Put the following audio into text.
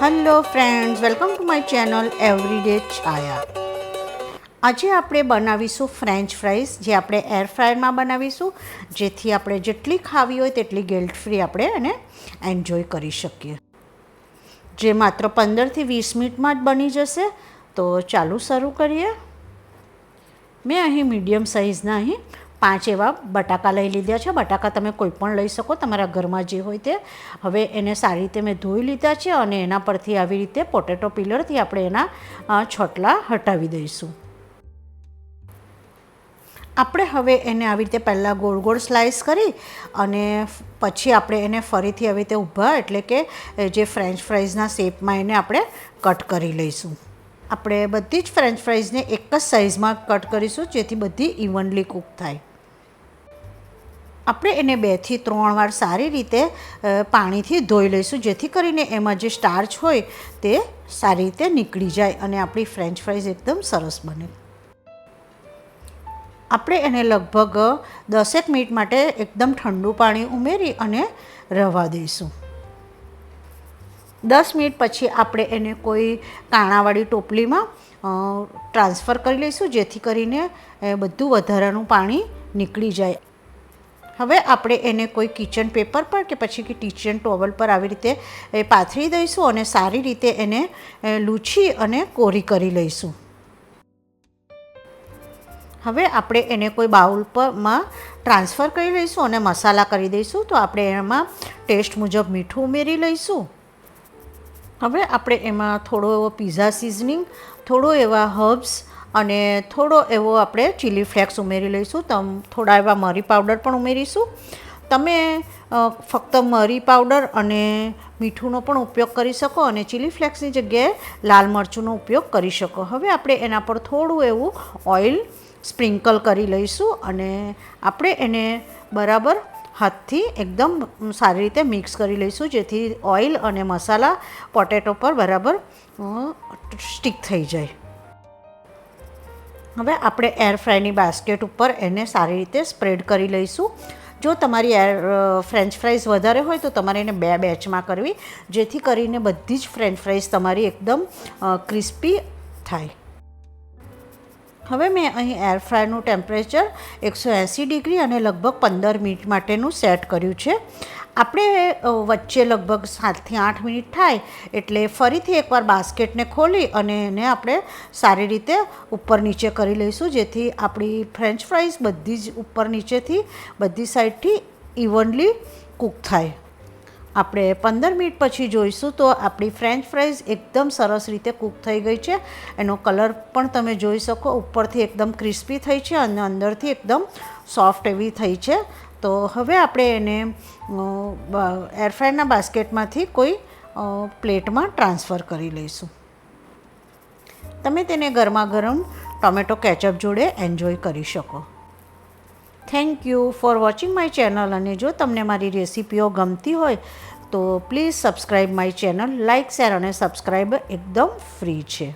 Hello friends, welcome to my channel everyday Chhaya. આજે આપણે બનાવીશું ફ્રેન્ચ ફ્રાઈઝ, જે આપણે એર ફ્રાયરમાં બનાવીશું, જેથી આપણે જેટલી ખાવી હોય તેટલી ગિલ્ટ ફ્રી આપણે એને એન્જોય કરી શકીએ. જે માત્ર 15થી 20 મિનિટમાં જ બની જશે. તો ચાલો શરૂ કરીએ. મેં અહીં મીડિયમ સાઇઝના 5 એવા બટાકા લઈ લીધા છે. બટાકા તમે કોઈ પણ લઈ શકો, તમારા ઘરમાં જે હોય તે. હવે એને સારી રીતે મેં ધોઈ લીધા છે અને એના પરથી આવી રીતે પોટેટો પીલરથી આપણે એના છોટલા હટાવી દઈશું. આપણે હવે એને આવી રીતે પહેલાં ગોળ ગોળ સ્લાઈસ કરી અને પછી આપણે એને ફરીથી આવી રીતે ઊભા, એટલે કે જે ફ્રેન્ચ ફ્રાઈઝના શેપમાં એને આપણે કટ કરી લઈશું. આપણે બધી જ ફ્રેન્ચ ફ્રાઈઝને એક જ સાઇઝમાં કટ કરીશું, જેથી બધી ઇવનલી કૂક થાય. આપણે એને 2 થી 3 વાર સારી રીતે પાણીથી ધોઈ લઈશું, જેથી કરીને એમાં જે સ્ટાર્ચ હોય તે સારી રીતે નીકળી જાય અને આપણી ફ્રેન્ચ ફ્રાઈઝ એકદમ સરસ બને. આપણે એને લગભગ 10 મિનિટ માટે એકદમ ઠંડુ પાણી ઉમેરી અને રહેવા દઈશું. 10 મિનિટ પછી આપણે એને કોઈ કાણાવાળી ટોપલીમાં ટ્રાન્સફર કરી લઈશું, જેથી કરીને બધું વધારાનું પાણી નીકળી જાય. હવે આપણે એને કોઈ કિચન પેપર પર કે પછી કિચન ટોવલ પર આવી રીતે પાથરી દઈશું અને સારી રીતે એને લૂછી અને કોરી કરી લઈશું. હવે આપણે એને કોઈ બાઉલ પરમાં ટ્રાન્સફર કરી લઈશું અને મસાલા કરી દઈશું. તો આપણે એમાં ટેસ્ટ મુજબ મીઠું ઉમેરી લઈશું. હવે આપણે એમાં થોડો એવો પીઝા સિઝનિંગ, થોડો એવા હર્બ્સ અને થોડો એવો આપણે ચીલી ફ્લેક્સ ઉમેરી લઈશું. થોડા એવા મરી પાવડર પણ ઉમેરીશું. તમે ફક્ત મરી પાવડર અને મીઠુંનો પણ ઉપયોગ કરી શકો અને ચીલી ફ્લેક્સની જગ્યાએ લાલ મરચુંનો ઉપયોગ કરી શકો. હવે આપણે એના પર થોડું એવું ઓઇલ સ્પ્રિંકલ કરી લઈશું અને આપણે એને બરાબર હાથથી એકદમ સારી રીતે મિક્સ કરી લઈશું, જેથી ઓઇલ અને મસાલા પોટેટો પર બરાબર સ્ટીક થઈ જાય. હવે આપણે એર ફ્રાયની બાસ્કેટ ઉપર એને સારી રીતે સ્પ્રેડ કરી લઈશું. જો તમારી ફ્રેન્ચ ફ્રાઈઝ વધારે હોય તો તમારે એને 2 બેચમાં કરવી, જેથી કરીને બધી જ ફ્રેન્ચ ફ્રાઈઝ તમારી એકદમ ક્રિસ્પી થાય. હવે મેં અહીં એર ફ્રાયરનું ટેમ્પરેચર 180 ડિગ્રી અને લગભગ 15 મિનિટ માટેનું સેટ કર્યું છે. આપણે વચ્ચે લગભગ 7 થી 8 મિનિટ થાય એટલે ફરીથી એકવાર બાસ્કેટને ખોલી અને એને આપણે સારી રીતે ઉપર નીચે કરી લઈશું, જેથી આપણી ફ્રેન્ચ ફ્રાઈઝ બધી જ ઉપર નીચેથી બધી સાઈડથી ઇવનલી કૂક થાય. આપણે 15 મિનિટ પછી જોઈશું તો આપણી ફ્રેન્ચ ફ્રાઈઝ એકદમ સરસ રીતે કૂક થઈ ગઈ છે. એનો કલર પણ તમે જોઈ શકો, ઉપરથી એકદમ ક્રિસ્પી થઈ છે અને અંદરથી એકદમ સોફ્ટ એવી થઈ છે. તો હવે આપણે એને એરફ્રાયરના બાસ્કેટમાંથી કોઈ પ્લેટમાં ટ્રાન્સફર કરી લઈશું. તમે તેને ગરમા ગરમ ટોમેટો કેચઅપ જોડે એન્જોય કરી શકો. Thank you for watching my channel. અને જો તમને મારી રેસીપીઓ ગમતી હોય તો please subscribe my channel. Like, share અને સબસ્ક્રાઈબ એકદમ ફ્રી છે.